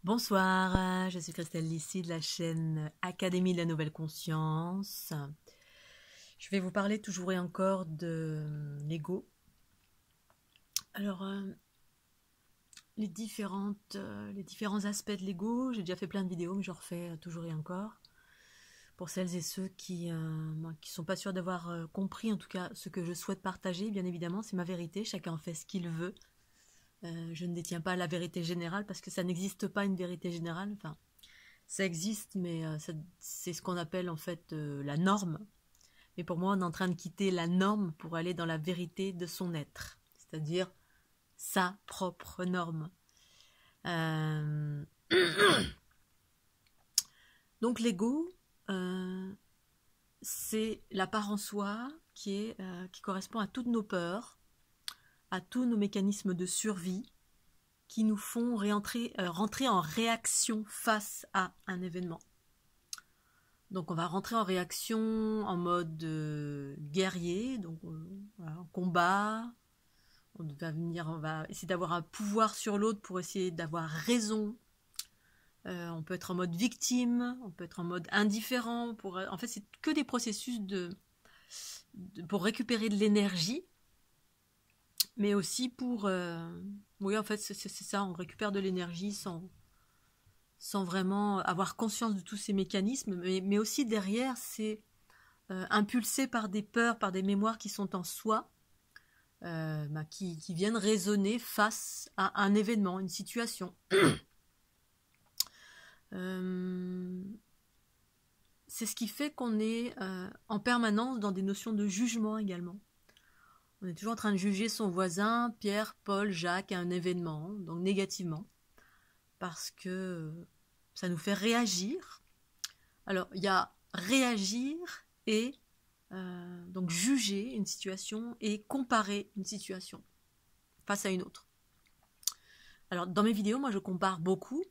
Bonsoir, je suis Christelle Lissy de la chaîne Académie de la Nouvelle Conscience. Je vais vous parler toujours et encore de l'ego. Alors, les différents aspects de l'ego, j'ai déjà fait plein de vidéos, mais je refais toujours et encore. Pour celles et ceux qui sont pas sûrs d'avoir compris, en tout cas, ce que je souhaite partager, bien évidemment, c'est ma vérité, chacun en fait ce qu'il veut. Je ne détiens pas la vérité générale, parce que ça n'existe pas une vérité générale, enfin, ça existe, mais c'est ce qu'on appelle en fait la norme. Mais pour moi, on est en train de quitter la norme pour aller dans la vérité de son être, c'est-à-dire sa propre norme. Euh, Donc l'ego, c'est la part en soi qui correspond à toutes nos peurs, à tous nos mécanismes de survie qui nous font rentrer en réaction face à un événement. Donc on va rentrer en réaction en mode guerrier, donc voilà, en combat. On va essayer d'avoir un pouvoir sur l'autre pour essayer d'avoir raison. On peut être en mode victime, on peut être en mode indifférent. En fait, c'est que des processus pour récupérer de l'énergie, mais aussi pour... oui, en fait, c'est ça, on récupère de l'énergie sans vraiment avoir conscience de tous ces mécanismes, mais aussi derrière, c'est impulsé par des peurs, par des mémoires qui sont en soi, qui viennent résonner face à un événement, une situation. C'est ce qui fait qu'on est en permanence dans des notions de jugement également. On est toujours en train de juger son voisin, Pierre, Paul, Jacques, à un événement, donc négativement, parce que ça nous fait réagir. Alors, il y a réagir et donc juger une situation et comparer une situation face à une autre. Alors, dans mes vidéos, moi, je compare beaucoup,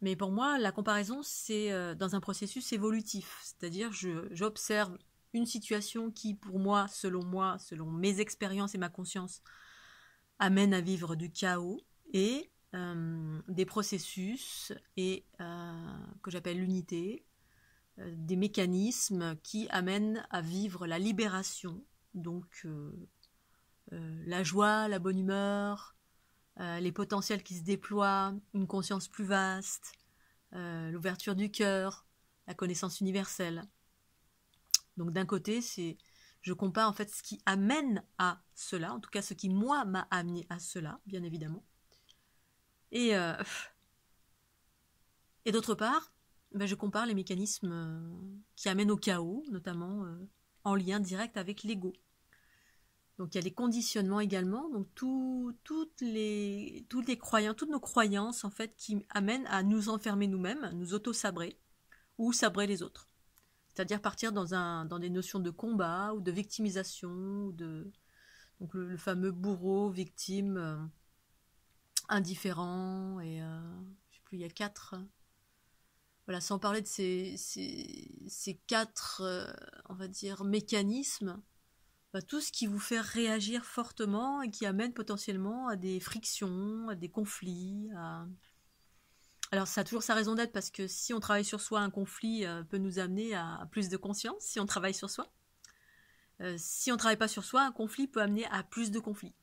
mais pour moi, la comparaison, c'est dans un processus évolutif, c'est-à-dire j'observe une situation qui, pour moi, selon mes expériences et ma conscience, amène à vivre du chaos et des processus que j'appelle l'unité, des mécanismes qui amènent à vivre la libération, donc la joie, la bonne humeur, les potentiels qui se déploient, une conscience plus vaste, l'ouverture du cœur, la connaissance universelle. Donc d'un côté, je compare en fait ce qui amène à cela, en tout cas ce qui moi m'a amené à cela, bien évidemment. Et d'autre part, je compare les mécanismes qui amènent au chaos, notamment en lien direct avec l'ego. Donc il y a les conditionnements également, donc toutes nos croyances en fait qui amènent à nous enfermer nous-mêmes, nous auto-sabrer ou sabrer les autres. C'est-à-dire partir dans des notions de combat ou de victimisation, donc le fameux bourreau, victime, indifférent, et je sais plus, il y a 4. Voilà, sans parler de ces 4, on va dire, mécanismes, tout ce qui vous fait réagir fortement et qui amène potentiellement à des frictions, à des conflits. Alors ça a toujours sa raison d'être, parce que si on travaille sur soi, un conflit peut nous amener à plus de conscience, si on travaille sur soi. Si on ne travaille pas sur soi, un conflit peut amener à plus de conflits.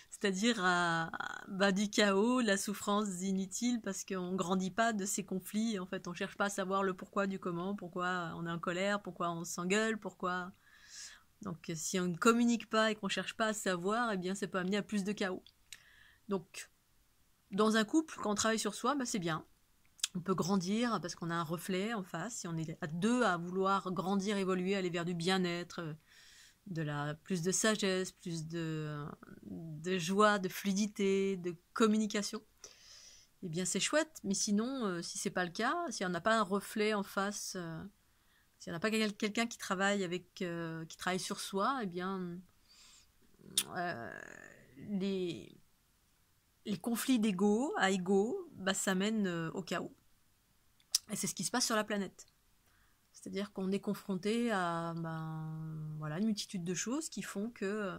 C'est-à-dire du chaos, la souffrance inutile, parce qu'on ne grandit pas de ces conflits. En fait, on ne cherche pas à savoir le pourquoi du comment, pourquoi on est en colère, pourquoi on s'engueule, pourquoi... Donc si on ne communique pas et qu'on ne cherche pas à savoir, eh bien ça peut amener à plus de chaos. Donc dans un couple, quand on travaille sur soi, c'est bien. On peut grandir parce qu'on a un reflet en face. Si on est à deux à vouloir grandir, évoluer, aller vers du bien-être, plus de sagesse, plus de joie, de fluidité, de communication, eh bien c'est chouette. Mais sinon, si c'est pas le cas, si on n'a pas un reflet en face, si on n'a pas quelqu'un qui travaille qui travaille sur soi, eh bien les conflits d'ego à ego, ça mène au chaos. Et c'est ce qui se passe sur la planète. C'est-à-dire qu'on est confronté à une multitude de choses qui font que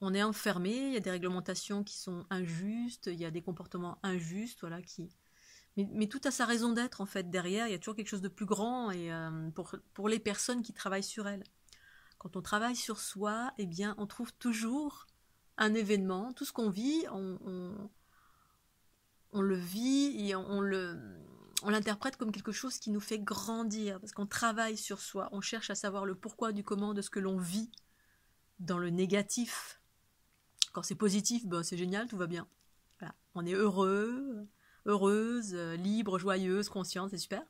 on est enfermé, il y a des réglementations qui sont injustes, il y a des comportements injustes, voilà, mais tout a sa raison d'être en fait derrière, il y a toujours quelque chose de plus grand et pour les personnes qui travaillent sur elles. Quand on travaille sur soi, eh bien on trouve toujours un événement, tout ce qu'on vit, on le vit et on l'interprète comme quelque chose qui nous fait grandir, parce qu'on travaille sur soi, on cherche à savoir le pourquoi du comment de ce que l'on vit dans le négatif. Quand c'est positif, ben c'est génial, tout va bien. Voilà. On est heureux, heureuse, libre, joyeuse, consciente, c'est super.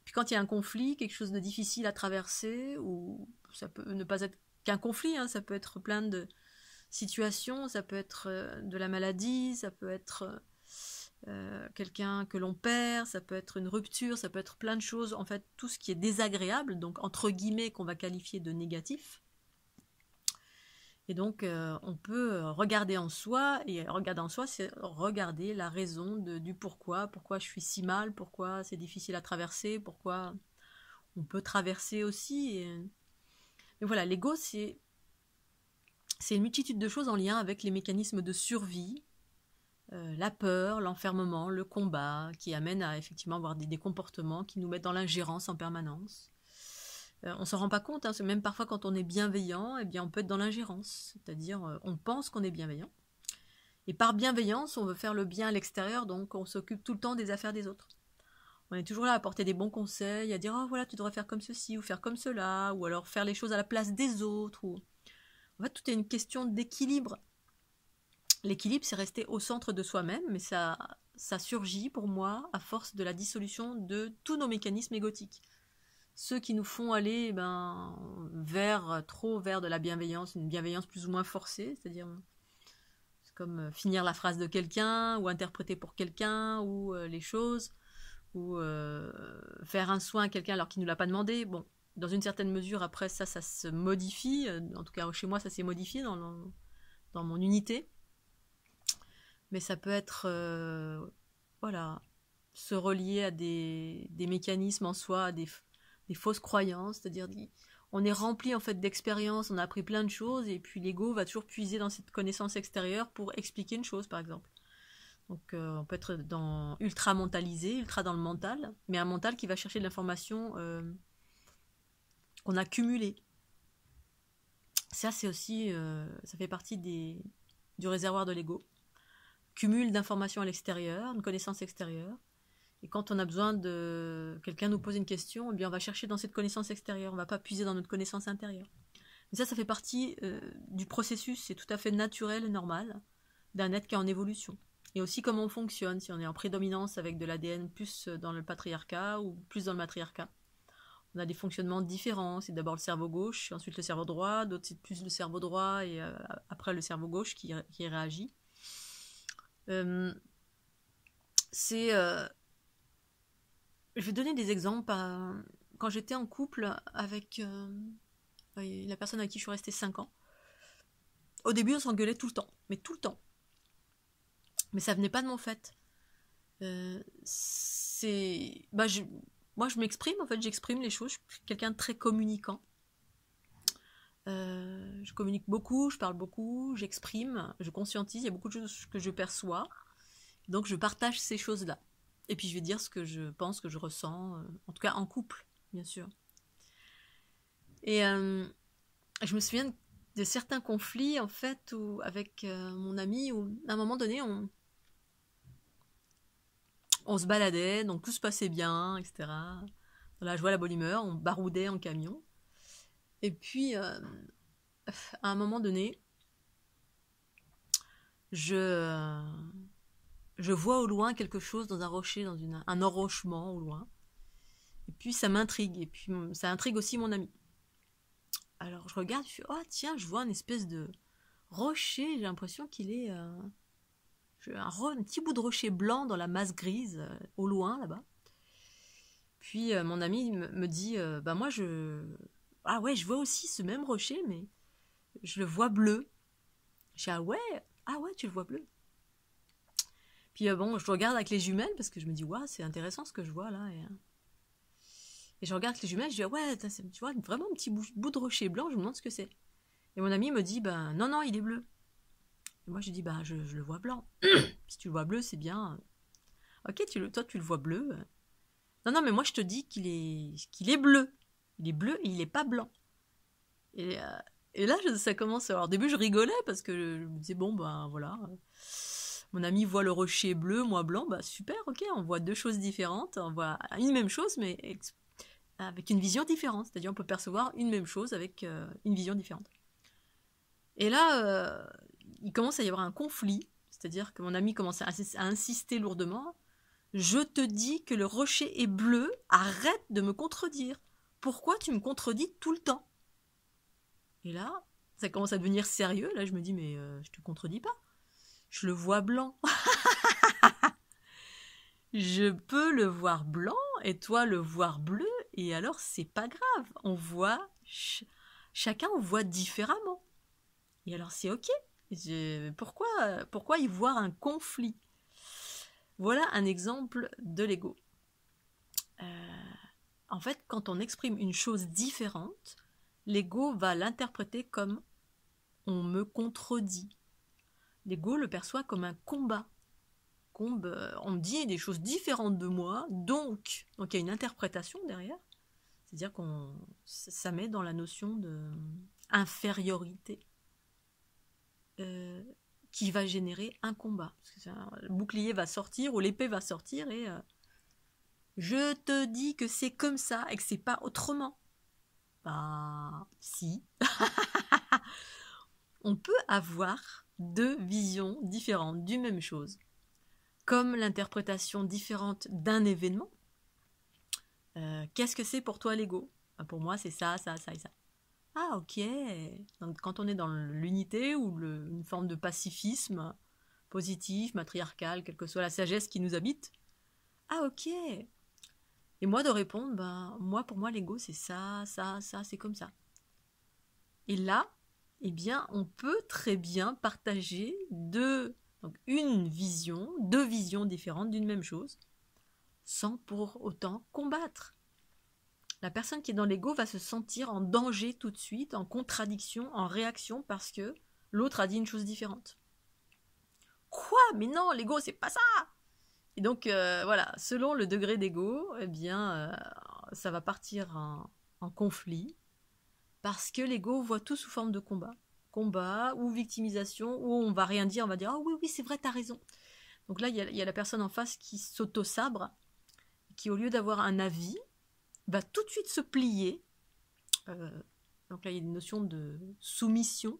Puis quand il y a un conflit, quelque chose de difficile à traverser, ou ça peut ne pas être qu'un conflit, hein, ça peut être plein de situations, ça peut être de la maladie, ça peut être quelqu'un que l'on perd, ça peut être une rupture, ça peut être plein de choses, en fait tout ce qui est désagréable, donc entre guillemets qu'on va qualifier de négatif. Et donc on peut regarder en soi, et regarder en soi c'est regarder la raison du pourquoi je suis si mal, pourquoi c'est difficile à traverser, pourquoi on peut traverser aussi. Mais voilà, l'ego c'est une multitude de choses en lien avec les mécanismes de survie, la peur, l'enfermement, le combat, qui amènent à effectivement avoir des comportements qui nous mettent dans l'ingérence en permanence. On ne s'en rend pas compte, hein, même parfois quand on est bienveillant, eh bien on peut être dans l'ingérence, c'est-à-dire on pense qu'on est bienveillant, et par bienveillance on veut faire le bien à l'extérieur, donc on s'occupe tout le temps des affaires des autres. On est toujours là à apporter des bons conseils, à dire oh voilà tu devrais faire comme ceci ou faire comme cela, ou alors faire les choses à la place des autres. En fait tout est une question d'équilibre. L'équilibre c'est rester au centre de soi-même, mais ça surgit pour moi à force de la dissolution de tous nos mécanismes égotiques. Ceux qui nous font aller trop vers de la bienveillance, une bienveillance plus ou moins forcée, c'est-à-dire c'est comme finir la phrase de quelqu'un, ou interpréter pour quelqu'un, ou les choses, ou faire un soin à quelqu'un alors qu'il ne nous l'a pas demandé. Bon, dans une certaine mesure, après ça se modifie, en tout cas chez moi ça s'est modifié dans mon unité, mais ça peut être, voilà, se relier à des mécanismes en soi, à des fausses croyances, c'est-à-dire on est rempli en fait d'expériences, on a appris plein de choses et puis l'ego va toujours puiser dans cette connaissance extérieure pour expliquer une chose par exemple. Donc on peut être ultra mentalisé, ultra dans le mental, mais un mental qui va chercher de l'information qu'on a cumulée. Ça c'est aussi, ça fait partie du réservoir de l'ego. Cumul d'informations à l'extérieur, une connaissance extérieure. Et quand on a besoin de quelqu'un nous pose une question, eh bien on va chercher dans cette connaissance extérieure, on ne va pas puiser dans notre connaissance intérieure. Mais ça fait partie du processus, c'est tout à fait naturel et normal d'un être qui est en évolution. Et aussi comment on fonctionne, si on est en prédominance avec de l'ADN plus dans le patriarcat ou plus dans le matriarcat. On a des fonctionnements différents, c'est d'abord le cerveau gauche, ensuite le cerveau droit, d'autres c'est plus le cerveau droit et après le cerveau gauche qui réagit. Je vais donner des exemples. Quand j'étais en couple avec la personne avec qui je suis restée 5 ans, au début on s'engueulait tout le temps, mais tout le temps. Mais ça venait pas de mon fait. Moi je m'exprime, en fait j'exprime les choses, je suis quelqu'un de très communicant. Je communique beaucoup, je parle beaucoup, j'exprime, je conscientise, il y a beaucoup de choses que je perçois, donc je partage ces choses-là. Et puis je vais dire ce que je pense, que je ressens, en tout cas en couple, bien sûr. Et je me souviens de certains conflits, en fait, avec mon ami, où à un moment donné, on se baladait, donc tout se passait bien, etc. Dans la joie, la bonne humeur, on baroudait en camion. Et puis, à un moment donné, je vois au loin quelque chose dans un rocher, dans un enrochement au loin. Et puis ça m'intrigue, et puis ça intrigue aussi mon ami. Alors je regarde, je fais oh tiens, je vois une espèce de rocher, j'ai l'impression qu'il est un petit bout de rocher blanc dans la masse grise, au loin là-bas. Puis mon ami me dit moi ah ouais, je vois aussi ce même rocher, mais je le vois bleu. Je dis ah ouais, tu le vois bleu. Puis je regarde avec les jumelles parce que je me dis waouh, c'est intéressant ce que je vois là. Et je regarde avec les jumelles, je dis ouais, tu vois vraiment un petit bout de rocher blanc, je me demande ce que c'est. Et mon ami me dit non, il est bleu. Et moi, je dis, bah, je le vois blanc. Si tu le vois bleu, c'est bien. Ok, toi, tu le vois bleu. Non, non, mais moi, je te dis qu'il est bleu. Il est bleu et il n'est pas blanc. Et, euh, et là, ça commence. Alors, au début, je rigolais parce que je me disais, bon, ben voilà. Mon ami voit le rocher bleu, moi blanc. Bah, super, ok, on voit deux choses différentes. On voit une même chose, mais avec une vision différente. C'est-à-dire, on peut percevoir une même chose avec une vision différente. Et là, il commence à y avoir un conflit. C'est-à-dire que mon ami commence à insister lourdement. Je te dis que le rocher est bleu, arrête de me contredire. Pourquoi tu me contredis tout le temps? Et là, ça commence à devenir sérieux. Là, je me dis, mais je te contredis pas. Je le vois blanc. Je peux le voir blanc et toi le voir bleu. Et alors, c'est pas grave. On voit, chacun on voit différemment. Et alors, c'est ok. Pourquoi y voir un conflit? Voilà un exemple de l'ego. En fait, quand on exprime une chose différente, l'ego va l'interpréter comme on me contredit. L'ego le perçoit comme un combat. On me dit des choses différentes de moi, donc il y a une interprétation derrière. C'est-à-dire ça met dans la notion de infériorité qui va générer un combat. Parce que le bouclier va sortir ou l'épée va sortir et je te dis que c'est comme ça et que c'est pas autrement. Bah, si. On peut avoir deux visions différentes d'une même chose. Comme l'interprétation différente d'un événement. Qu'est-ce que c'est pour toi l'ego? Pour moi, c'est ça, ça, ça et ça. Ah, ok. Donc, quand on est dans l'unité ou une forme de pacifisme positif, matriarcal, quelle que soit la sagesse qui nous habite, ah, ok. Et moi de répondre, pour moi, l'ego, c'est ça, ça, ça, c'est comme ça. Et là, eh bien, on peut très bien partager deux visions différentes d'une même chose, sans pour autant combattre. La personne qui est dans l'ego va se sentir en danger tout de suite, en contradiction, en réaction, parce que l'autre a dit une chose différente. Quoi? Mais non, l'ego, c'est pas ça! Et donc, voilà, selon le degré d'ego, eh bien, ça va partir en conflit, parce que l'ego voit tout sous forme de combat. Combat ou victimisation, où on va rien dire, on va dire « Ah oui, oui, c'est vrai, t'as raison ». Donc là, il y a la personne en face qui s'auto-sabre, qui au lieu d'avoir un avis, va tout de suite se plier. Donc là, il y a une notion de soumission.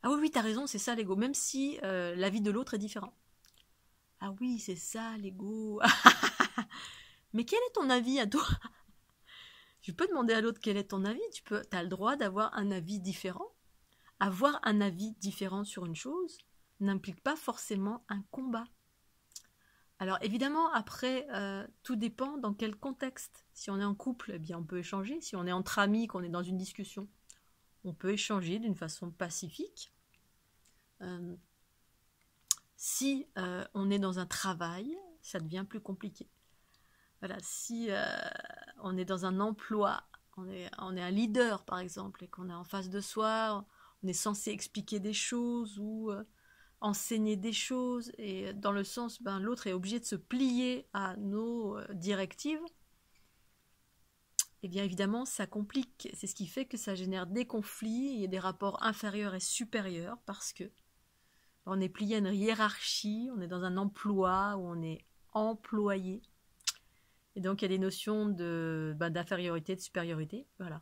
Ah oui, oui, t'as raison, c'est ça l'ego, même si l'avis de l'autre est différent. Ah oui, c'est ça l'ego. Mais quel est ton avis à toi? Tu peux demander à l'autre quel est ton avis. Tu as le droit d'avoir un avis différent. Avoir un avis différent sur une chose n'implique pas forcément un combat. Alors évidemment, après, tout dépend dans quel contexte. Si on est en couple, eh bien, on peut échanger. Si on est entre amis, qu'on est dans une discussion, on peut échanger d'une façon pacifique. Si on est dans un travail, ça devient plus compliqué. Voilà, si on est dans un emploi, on est un leader par exemple, et qu'on est en face de soi, on est censé expliquer des choses ou enseigner des choses, et dans le sens, l'autre est obligé de se plier à nos directives, et bien évidemment ça complique. C'est ce qui fait que ça génère des conflits et des rapports inférieurs et supérieurs, parce que on est plié à une hiérarchie, on est dans un emploi où on est employé. Et donc, il y a des notions d'infériorité, de supériorité. Voilà.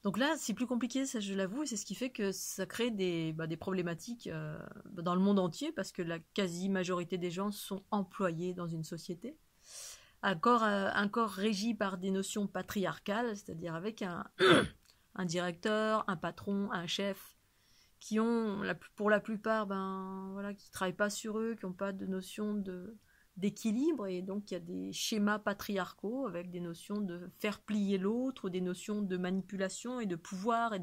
Donc là, c'est plus compliqué, ça je l'avoue, et c'est ce qui fait que ça crée des problématiques dans le monde entier, parce que la quasi-majorité des gens sont employés dans une société. Un corps régi par des notions patriarcales, c'est-à-dire avec un directeur, un patron, un chef, qui ont, pour la plupart, qui ne travaillent pas sur eux, qui n'ont pas de notion d'équilibre, et donc il y a des schémas patriarcaux avec des notions de faire plier l'autre, ou des notions de manipulation et de pouvoir, et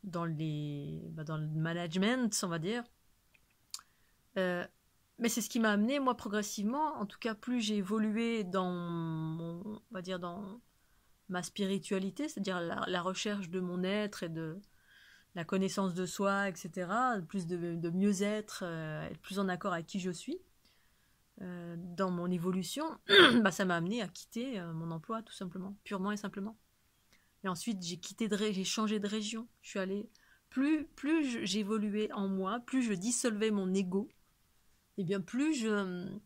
dans le management, on va dire. Mais c'est ce qui m'a amené, moi, progressivement, en tout cas, plus j'ai évolué dans ma spiritualité, c'est-à-dire la recherche de mon être et de la connaissance de soi, etc., plus de mieux-être, être plus en accord avec qui je suis, dans mon évolution, bah, ça m'a amené à quitter mon emploi, tout simplement, purement et simplement. Et ensuite, j'ai changé de région. Je suis allée, plus j'évoluais en moi, plus je dissolvais mon ego, et bien plus je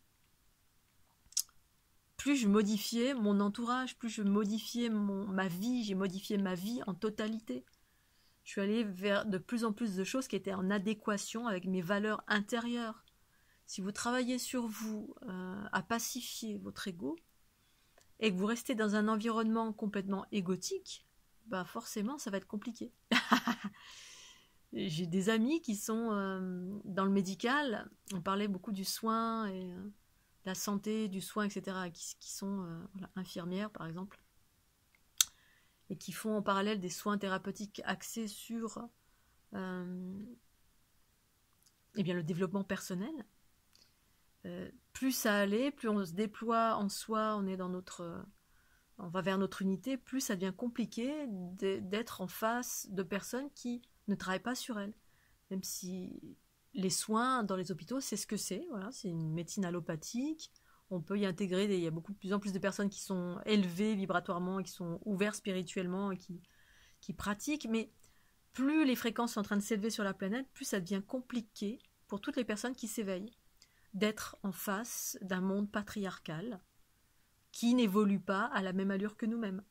modifiais mon entourage, plus je modifiais ma vie, j'ai modifié ma vie en totalité. Je suis allée vers de plus en plus de choses qui étaient en adéquation avec mes valeurs intérieures. Si vous travaillez sur vous, à pacifier votre ego, et que vous restez dans un environnement complètement égotique, bah forcément ça va être compliqué. J'ai des amis qui sont dans le médical, on parlait beaucoup du soin et la santé, du soin, etc., qui sont voilà, infirmières par exemple, et qui font en parallèle des soins thérapeutiques axés sur eh bien, le développement personnel. Plus ça allait, plus on se déploie en soi, on va vers notre unité, plus ça devient compliqué d'être en face de personnes qui ne travaillent pas sur elles. Même si les soins dans les hôpitaux, c'est ce que c'est, voilà, c'est une médecine allopathique, on peut y intégrer, il y a de plus en plus de personnes qui sont élevées vibratoirement, et qui sont ouvertes spirituellement, et qui pratiquent, mais plus les fréquences sont en train de s'élever sur la planète, plus ça devient compliqué pour toutes les personnes qui s'éveillent d'être en face d'un monde patriarcal qui n'évolue pas à la même allure que nous-mêmes.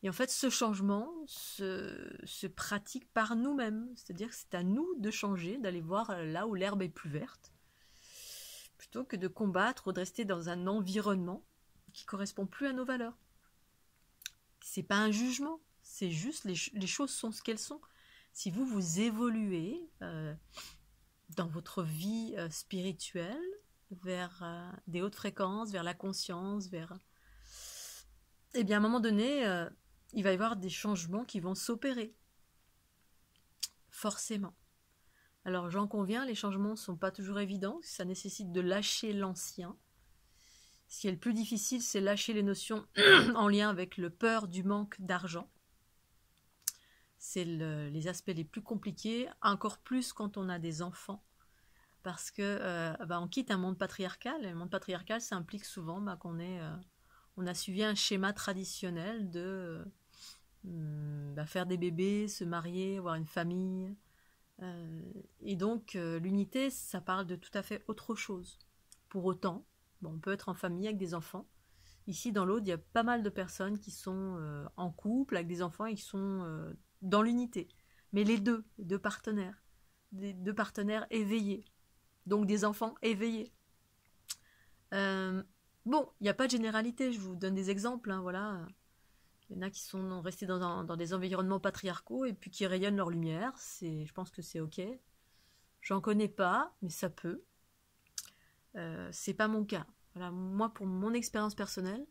Et en fait, ce changement se pratique par nous-mêmes. C'est-à-dire que c'est à nous de changer, d'aller voir là où l'herbe est plus verte, plutôt que de combattre ou de rester dans un environnement qui ne correspond plus à nos valeurs. C'est pas un jugement, c'est juste les choses sont ce qu'elles sont. Si vous évoluez dans votre vie spirituelle, vers des hautes fréquences, vers la conscience, eh bien, à un moment donné, il va y avoir des changements qui vont s'opérer. Forcément. Alors, j'en conviens, les changements ne sont pas toujours évidents, ça nécessite de lâcher l'ancien. Ce qui est le plus difficile, c'est lâcher les notions en lien avec le peur du manque d'argent. C'est les aspects les plus compliqués, encore plus quand on a des enfants. Parce que on quitte un monde patriarcal, et le monde patriarcal, ça implique souvent qu'on a suivi un schéma traditionnel de faire des bébés, se marier, avoir une famille. Et donc, l'unité, ça parle de tout à fait autre chose. Pour autant, on peut être en famille avec des enfants. Ici, dans l'Aude, il y a pas mal de personnes qui sont en couple avec des enfants et qui sont dans l'unité. Mais les deux partenaires éveillés. Donc des enfants éveillés. Il n'y a pas de généralité, je vous donne des exemples, hein, voilà. Il y en a qui sont restés dans des environnements patriarcaux et puis qui rayonnent leur lumière, je pense que c'est ok. J'en connais pas, mais ça peut. C'est pas mon cas. Voilà, moi, pour mon expérience personnelle,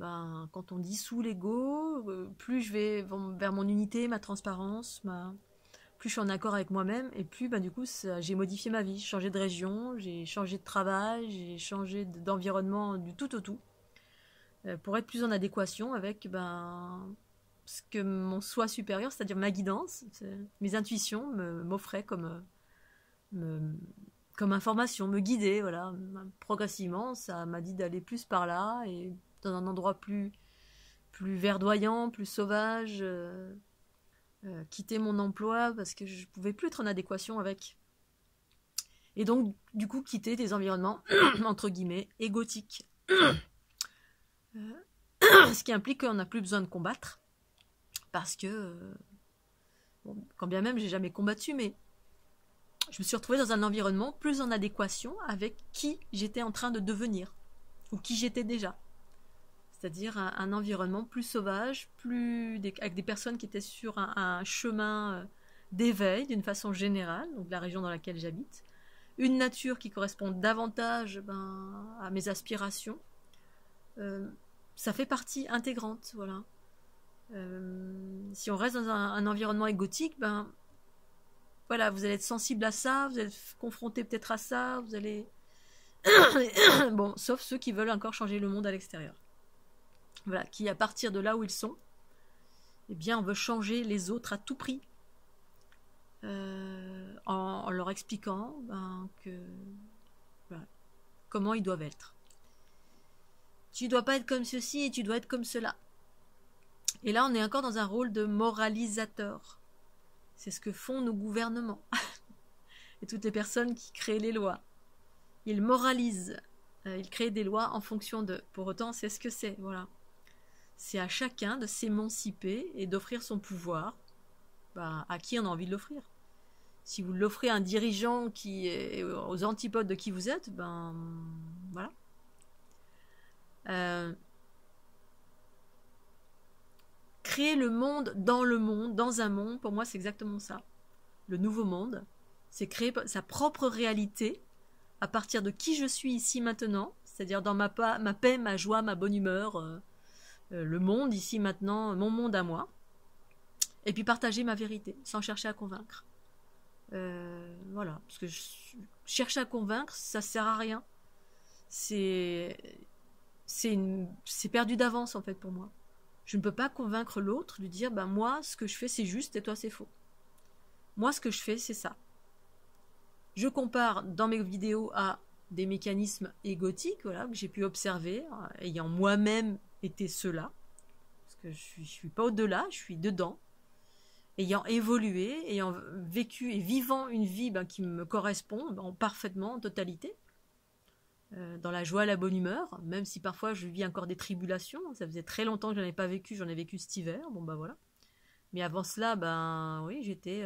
quand on dissout l'ego, plus je vais vers mon unité, ma transparence, plus je suis en accord avec moi-même, et plus du coup j'ai modifié ma vie, j'ai changé de région, j'ai changé de travail, j'ai changé d'environnement du tout au tout, pour être plus en adéquation avec ce que mon soi supérieur, c'est-à-dire ma guidance, mes intuitions m'offraient comme information, me guider, voilà. Progressivement, ça m'a dit d'aller plus par là, et dans un endroit plus verdoyant, plus sauvage, quitter mon emploi parce que je pouvais plus être en adéquation avec. Et donc, du coup, quitter des environnements, entre guillemets, égotiques. Ce qui implique qu'on n'a plus besoin de combattre, parce que, quand bien même j'ai jamais combattu, mais je me suis retrouvée dans un environnement plus en adéquation avec qui j'étais en train de devenir, ou qui j'étais déjà. C'est-à-dire un environnement plus sauvage, avec des personnes qui étaient sur un chemin d'éveil d'une façon générale, donc la région dans laquelle j'habite, une nature qui correspond davantage à mes aspirations. Ça fait partie intégrante, voilà. Si on reste dans un environnement égotique, voilà, vous allez être sensible à ça, vous allez être confronté peut-être à ça, vous allez... sauf ceux qui veulent encore changer le monde à l'extérieur. Voilà, qui à partir de là où ils sont, eh bien on veut changer les autres à tout prix. en leur expliquant voilà, comment ils doivent être. Tu dois pas être comme ceci et tu dois être comme cela. Et là, on est encore dans un rôle de moralisateur. C'est ce que font nos gouvernements et toutes les personnes qui créent les lois. Ils moralisent, ils créent des lois en fonction de. Pour autant, c'est ce que c'est, voilà. C'est à chacun de s'émanciper et d'offrir son pouvoir à qui on a envie de l'offrir. Si vous l'offrez à un dirigeant qui est aux antipodes de qui vous êtes, voilà. Créer le monde, dans un monde, pour moi c'est exactement ça. Le nouveau monde, c'est créer sa propre réalité à partir de qui je suis ici maintenant, c'est-à-dire dans ma paix, ma joie, ma bonne humeur, le monde ici maintenant, mon monde à moi, et puis partager ma vérité sans chercher à convaincre. Voilà, parce que chercher à convaincre, ça sert à rien. C'est perdu d'avance en fait pour moi. Je ne peux pas convaincre l'autre, lui dire moi ce que je fais c'est juste et toi c'est faux. Moi ce que je fais c'est ça. Je compare dans mes vidéos à des mécanismes égotiques, voilà, que j'ai pu observer, ayant moi-même été cela, parce que je suis pas au-delà, je suis dedans, ayant évolué, ayant vécu et vivant une vie qui me correspond parfaitement, en totalité, dans la joie, la bonne humeur, même si parfois je vis encore des tribulations. Ça faisait très longtemps que je n'en ai pas vécu, j'en ai vécu cet hiver, voilà. Mais avant cela, oui, j'étais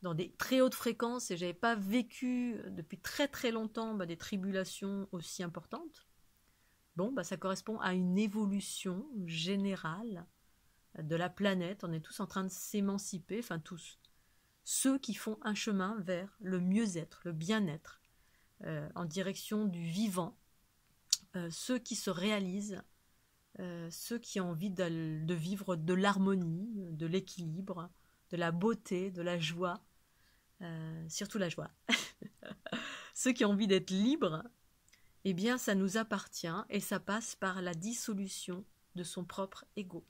dans des très hautes fréquences et j'avais pas vécu depuis très très longtemps des tribulations aussi importantes. Ça correspond à une évolution générale de la planète. On est tous en train de s'émanciper, enfin tous. Ceux qui font un chemin vers le mieux-être, le bien-être, en direction du vivant, ceux qui se réalisent, ceux qui ont envie de vivre de l'harmonie, de l'équilibre, de la beauté, de la joie, surtout la joie. Ceux qui ont envie d'être libres, eh bien ça nous appartient et ça passe par la dissolution de son propre ego.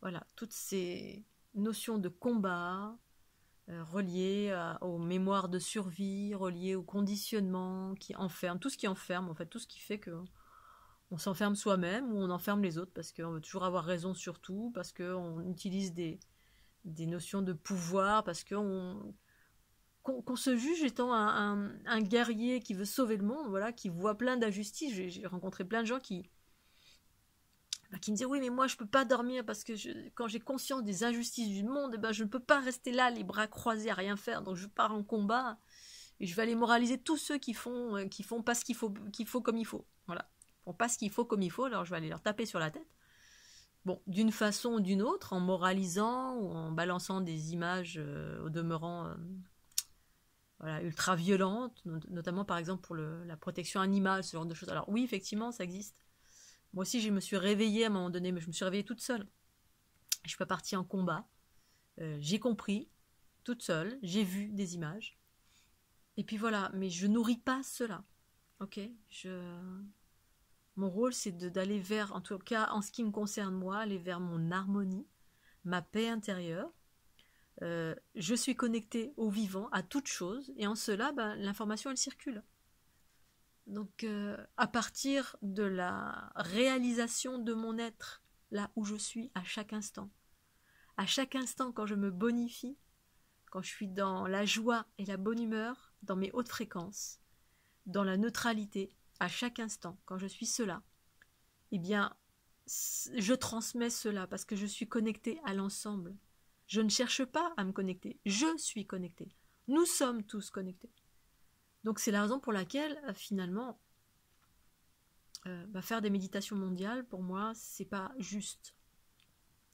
Voilà, toutes ces notions de combat, reliées aux mémoires de survie, reliées au conditionnement qui enferme, tout ce qui enferme en fait, tout ce qui fait que on s'enferme soi-même ou on enferme les autres parce qu'on veut toujours avoir raison sur tout, parce qu'on utilise des notions de pouvoir, parce qu'on se juge étant un guerrier qui veut sauver le monde, voilà, qui voit plein d'injustices. J'ai rencontré plein de gens qui me disaient oui mais moi je peux pas dormir parce que quand j'ai conscience des injustices du monde, je ne peux pas rester là les bras croisés à rien faire, donc je pars en combat et je vais aller moraliser tous ceux qui font pas ce qu'il faut comme il faut, voilà, ils font pas ce qu'il faut comme il faut, alors je vais aller leur taper sur la tête. Bon, d'une façon ou d'une autre, en moralisant ou en balançant des images au demeurant ultra violentes, notamment par exemple pour la protection animale, ce genre de choses. Alors oui, effectivement, ça existe. Moi aussi, je me suis réveillée à un moment donné, mais je me suis réveillée toute seule. Je suis pas partie en combat. J'ai compris, toute seule, j'ai vu des images. Et puis voilà, mais je nourris pas cela. Ok, mon rôle, c'est d'aller vers, en tout cas, en ce qui me concerne moi, aller vers mon harmonie, ma paix intérieure. Je suis connectée au vivant, à toute chose, et en cela, l'information, elle circule. Donc, à partir de la réalisation de mon être, là où je suis à chaque instant, quand je me bonifie, quand je suis dans la joie et la bonne humeur, dans mes hautes fréquences, dans la neutralité, à chaque instant, quand je suis cela, eh bien, je transmets cela parce que je suis connectée à l'ensemble. Je ne cherche pas à me connecter, je suis connectée. Nous sommes tous connectés. Donc c'est la raison pour laquelle, finalement, faire des méditations mondiales, pour moi, c'est pas juste.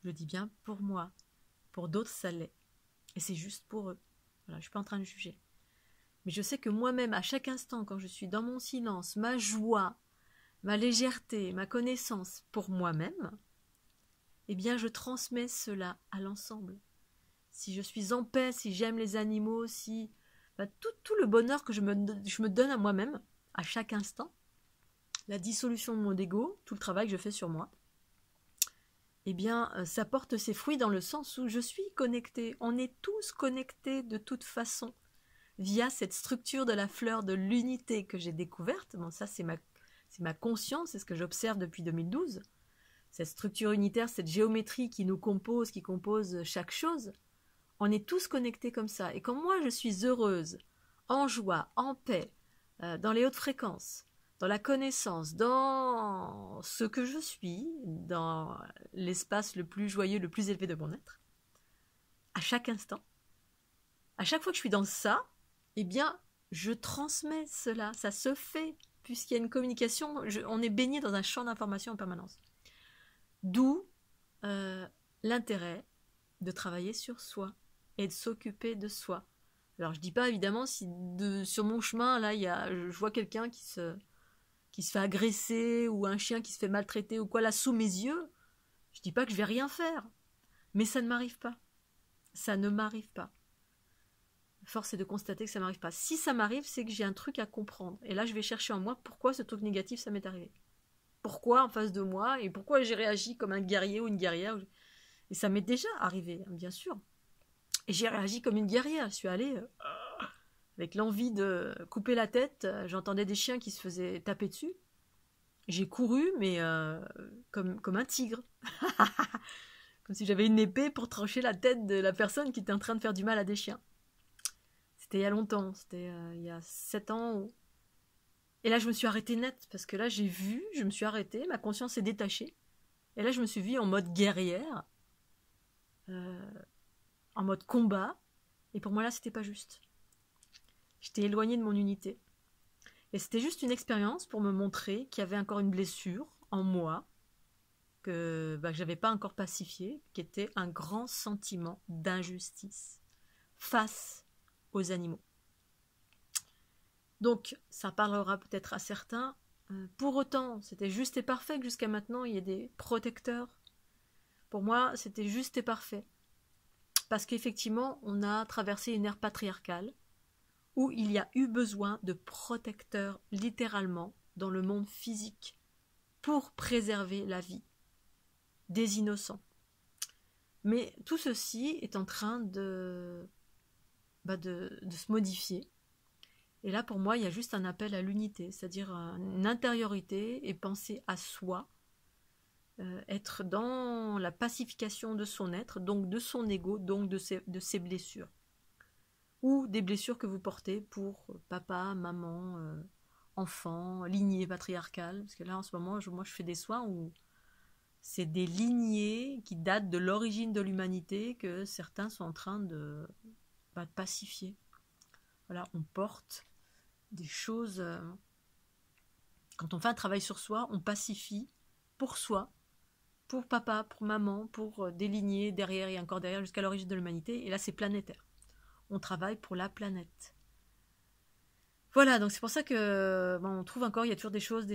Je dis bien pour moi. Pour d'autres, ça l'est. Et c'est juste pour eux. Voilà, je suis pas en train de juger. Mais je sais que moi-même, à chaque instant, quand je suis dans mon silence, ma joie, ma légèreté, ma connaissance pour moi-même, eh bien, je transmets cela à l'ensemble. Si je suis en paix, si j'aime les animaux, si tout le bonheur que je me donne à moi-même, à chaque instant, la dissolution de mon ego, tout le travail que je fais sur moi, eh bien, ça porte ses fruits dans le sens où je suis connectée. On est tous connectés de toute façon via cette structure de la fleur de l'unité que j'ai découverte. Bon, ça, c'est ma conscience, c'est ce que j'observe depuis 2012. Cette structure unitaire, cette géométrie qui nous compose, qui compose chaque chose. On est tous connectés comme ça. Et quand moi, je suis heureuse, en joie, en paix, dans les hautes fréquences, dans la connaissance, dans ce que je suis, dans l'espace le plus joyeux, le plus élevé de mon être, à chaque instant, à chaque fois que je suis dans ça, eh bien, je transmets cela, ça se fait, puisqu'il y a une communication, on est baigné dans un champ d'information en permanence. D'où l'intérêt de travailler sur soi et de s'occuper de soi. Alors je dis pas évidemment si sur mon chemin là je vois quelqu'un qui se fait agresser ou un chien qui se fait maltraiter ou quoi là sous mes yeux, je dis pas que je vais rien faire, mais ça ne m'arrive pas. Ça ne m'arrive pas. Force est de constater que ça m'arrive pas. Si ça m'arrive, c'est que j'ai un truc à comprendre. Et là je vais chercher en moi pourquoi ce truc négatif ça m'est arrivé. Pourquoi en face de moi et pourquoi j'ai réagi comme un guerrier ou une guerrière. Et ça m'est déjà arrivé, bien sûr. Et j'ai réagi comme une guerrière. Je suis allée avec l'envie de couper la tête. J'entendais des chiens qui se faisaient taper dessus. J'ai couru, mais comme un tigre. Comme si j'avais une épée pour trancher la tête de la personne qui était en train de faire du mal à des chiens. C'était il y a longtemps. C'était il y a 7 ans. Et là, je me suis arrêtée net. Parce que là, j'ai vu, je me suis arrêtée. Ma conscience s'est détachée. Et là, je me suis vue en mode guerrière. En mode combat. Et pour moi, là, c'était pas juste. J'étais éloignée de mon unité. Et c'était juste une expérience pour me montrer qu'il y avait encore une blessure en moi que j'avais pas encore pacifiée, qui était un grand sentiment d'injustice face aux animaux. Donc, ça parlera peut-être à certains. Pour autant, c'était juste et parfait que jusqu'à maintenant, il y ait des protecteurs. Pour moi, c'était juste et parfait. Parce qu'effectivement, on a traversé une ère patriarcale où il y a eu besoin de protecteurs, littéralement, dans le monde physique, pour préserver la vie des innocents. Mais tout ceci est en train de se modifier. Et là, pour moi, il y a juste un appel à l'unité, c'est-à-dire une intériorité et penser à soi, être dans la pacification de son être, donc de son ego, donc de ses blessures. Ou des blessures que vous portez pour papa, maman, enfant, lignée patriarcale. Parce que là, en ce moment, moi, je fais des soins où c'est des lignées qui datent de l'origine de l'humanité que certains sont en train de pacifier. Voilà, on porte des choses... quand on fait un travail sur soi, on pacifie pour soi, pour papa, pour maman, pour des lignées derrière et encore derrière jusqu'à l'origine de l'humanité. Et là, c'est planétaire. On travaille pour la planète. Voilà, donc c'est pour ça que on trouve encore, il y a toujours des choses,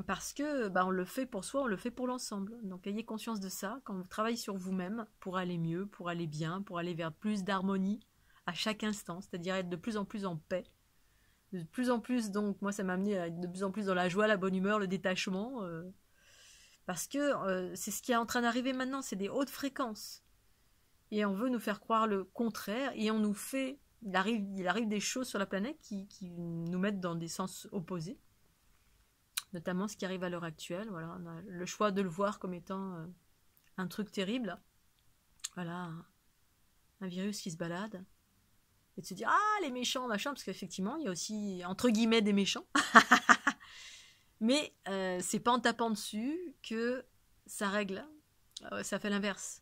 parce que on le fait pour soi, on le fait pour l'ensemble. Donc ayez conscience de ça, quand vous travaillez sur vous-même, pour aller mieux, pour aller bien, pour aller vers plus d'harmonie à chaque instant, c'est-à-dire être de plus en plus en paix. De plus en plus, donc moi ça m'a amené à être de plus en plus dans la joie, la bonne humeur, le détachement, parce que c'est ce qui est en train d'arriver maintenant, c'est des hautes fréquences. Et on veut nous faire croire le contraire, et on nous fait... Il arrive des choses sur la planète qui nous mettent dans des sens opposés. Notamment ce qui arrive à l'heure actuelle. Voilà, on a le choix de le voir comme étant un truc terrible. Voilà, un virus qui se balade. Et de se dire, ah, les méchants, machin, parce qu'effectivement, il y a aussi, entre guillemets, des méchants. Mais c'est pas en tapant dessus que ça règle. Ça fait l'inverse.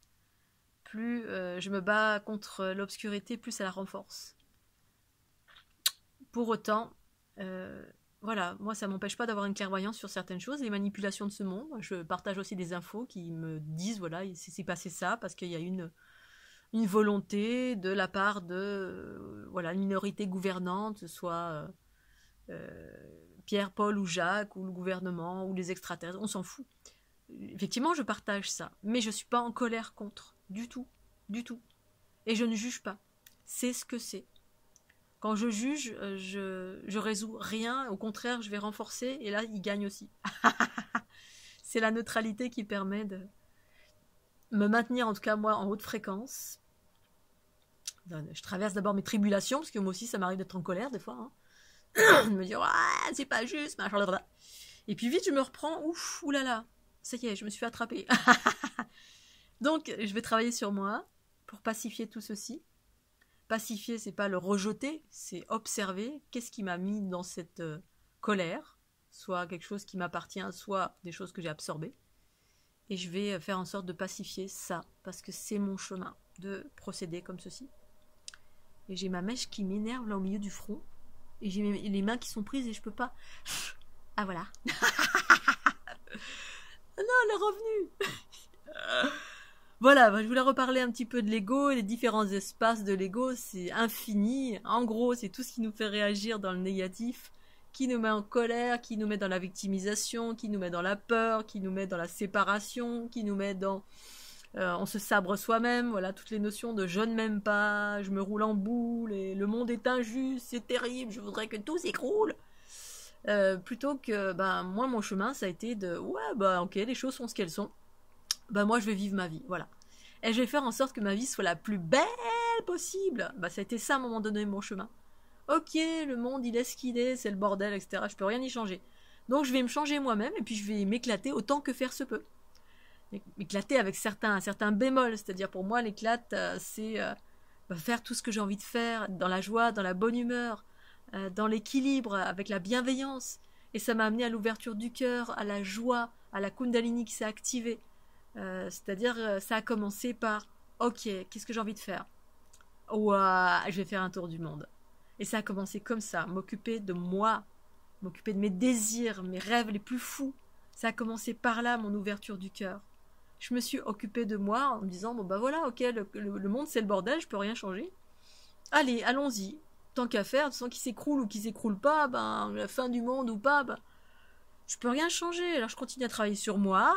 Plus je me bats contre l'obscurité, plus ça la renforce. Pour autant, voilà, moi ça m'empêche pas d'avoir une clairvoyance sur certaines choses, les manipulations de ce monde. Je partage aussi des infos qui me disent, voilà, c'est passé ça, parce qu'il y a une volonté de la part de voilà, une minorité gouvernante, soit Pierre, Paul ou Jacques, ou le gouvernement, ou les extraterrestres, on s'en fout. Effectivement, je partage ça, mais je suis pas en colère contre. Du tout. Et je ne juge pas. C'est ce que c'est. Quand je juge, je résous rien. Au contraire, je vais renforcer. Et là, il gagne aussi. c'est la neutralité qui permet de me maintenir, en tout cas moi, en haute fréquence. Je traverse d'abord mes tribulations, parce que moi aussi ça m'arrive d'être en colère des fois. De me dire, ah, c'est pas juste, machin. Et puis vite je me reprends, ouf, oulala, ça y est, je me suis fait attraper. Donc je vais travailler sur moi pour pacifier tout ceci. Pacifier, c'est pas le rejeter, c'est observer qu'est-ce qui m'a mis dans cette colère, soit quelque chose qui m'appartient, soit des choses que j'ai absorbées. Et je vais faire en sorte de pacifier ça, parce que c'est mon chemin de procéder comme ceci. Et j'ai ma mèche qui m'énerve là au milieu du front, et j'ai les mains qui sont prises et je peux pas. Ah voilà. Non, le revenu. Voilà, je voulais reparler un petit peu de l'ego et les différents espaces de l'ego, c'est infini. En gros, c'est tout ce qui nous fait réagir dans le négatif, qui nous met en colère, qui nous met dans la victimisation, qui nous met dans la peur, qui nous met dans la séparation, qui nous met dans... on se sabre soi-même, voilà, toutes les notions de je ne m'aime pas, je me roule en boule, et le monde est injuste, c'est terrible, je voudrais que tout s'écroule. Plutôt que, moi, mon chemin, ça a été de, ok, les choses sont ce qu'elles sont. Moi, je vais vivre ma vie, voilà. Et je vais faire en sorte que ma vie soit la plus belle possible. Ça a été ça, à un moment donné, mon chemin. Ok, le monde, il est ce qu'il est, c'est le bordel, etc. Je peux rien y changer. Donc, je vais me changer moi-même, et puis je vais m'éclater autant que faire se peut. M'éclater avec certains bémols, c'est-à-dire pour moi, l'éclate, c'est faire tout ce que j'ai envie de faire, dans la joie, dans la bonne humeur, dans l'équilibre, avec la bienveillance. Et ça m'a amené à l'ouverture du cœur, à la joie, à la kundalini qui s'est activée. C'est-à-dire, ça a commencé par ok, qu'est-ce que j'ai envie de faire? Ouah, je vais faire un tour du monde. Et ça a commencé comme ça, m'occuper de moi, m'occuper de mes désirs, mes rêves les plus fous. Ça a commencé par là, mon ouverture du cœur. Je me suis occupée de moi en me disant voilà, ok, le monde c'est le bordel, je peux rien changer. Allez, allons-y. Tant qu'à faire, sans qu'il s'écroule ou qu'il s'écroule pas, la fin du monde ou pas, je peux rien changer. Alors je continue à travailler sur moi,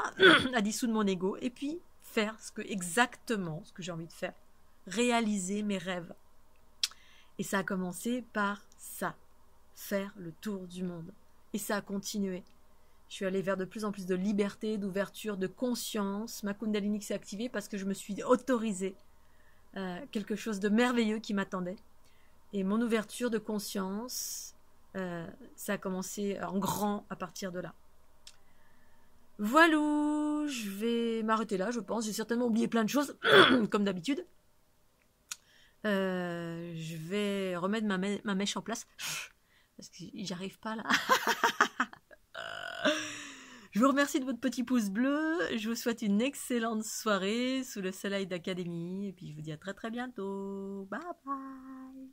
à dissoudre mon ego, et puis faire exactement ce que j'ai envie de faire. Réaliser mes rêves. Et ça a commencé par ça. Faire le tour du monde. Et ça a continué. Je suis allée vers de plus en plus de liberté, d'ouverture, de conscience. Ma kundalini s'est activée parce que je me suis autorisée quelque chose de merveilleux qui m'attendait. Et mon ouverture de conscience, ça a commencé en grand à partir de là. Voilà, je vais m'arrêter là, je pense. J'ai certainement oublié plein de choses, comme d'habitude. Je vais remettre ma mèche en place, parce que j'y arrive pas là. Je vous remercie de votre petit pouce bleu. Je vous souhaite une excellente soirée sous le soleil d'Académie. Et puis je vous dis à très très bientôt. Bye bye.